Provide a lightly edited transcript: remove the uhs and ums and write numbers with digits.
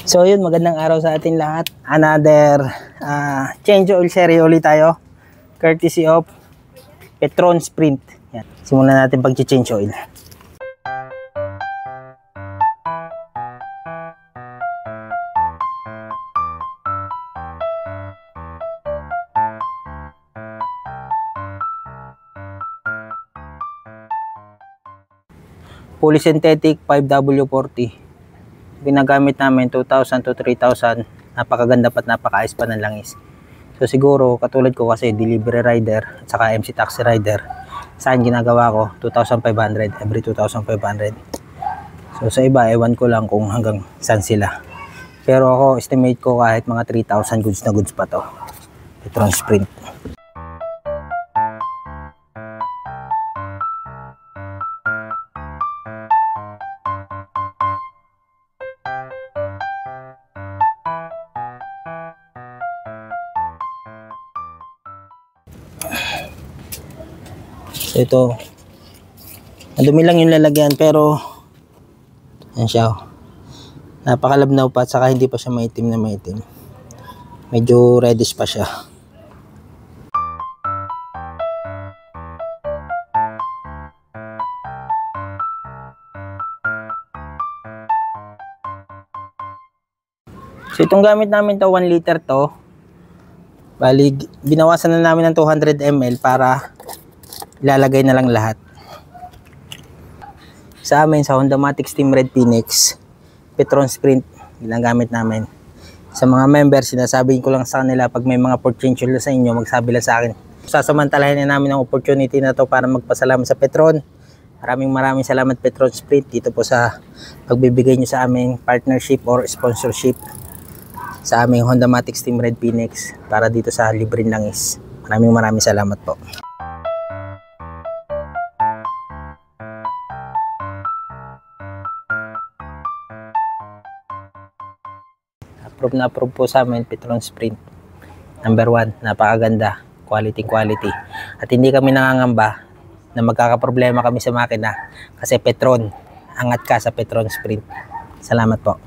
So yun, magandang araw sa atin lahat. Another change oil series ulit tayo. Courtesy of Petron Sprint. Yan. Simulan natin pag-change oil. Fully synthetic 5W40. Ginagamit namin 2,000 to 3,000. Napakaganda pa at napakaayos pa ng langis. So siguro katulad ko kasi delivery rider at saka MC taxi rider. Saan ginagawa ko 2,500 every 2,500. So sa iba ewan ko lang kung hanggang saan sila. Pero ako estimate ko kahit mga 3,000 goods na goods pa to. Petron Sprint. So ito, madumi lang yung lalagyan pero yan siya, napakalabnaw pa at saka hindi pa siya maitim na maitim, medyo reddish pa siya. So itong gamit namin to 1 liter to, bali binawasan na namin ng 200 ml para ilalagay na lang lahat. Sa amin, sa Honda-Matic Steam Red Phoenix, Petron Sprint, ginagamit namin. Sa mga members, sinasabi ko lang sa kanila, pag may mga potential sa inyo, magsabi lang sa akin. Sasamantalahin na namin ang opportunity na to para magpasalamat sa Petron. Maraming salamat Petron Sprint dito po sa pagbibigay nyo sa aming partnership or sponsorship sa aming Honda-Matic Steam Red Phoenix para dito sa libreng langis. Maraming salamat po. Approve na approve po sa amin Petron Sprint. Number 1, napakaganda, quality. At hindi kami nangangamba na magkakaproblema kami sa makina kasi Petron, angat ka sa Petron Sprint. Salamat po.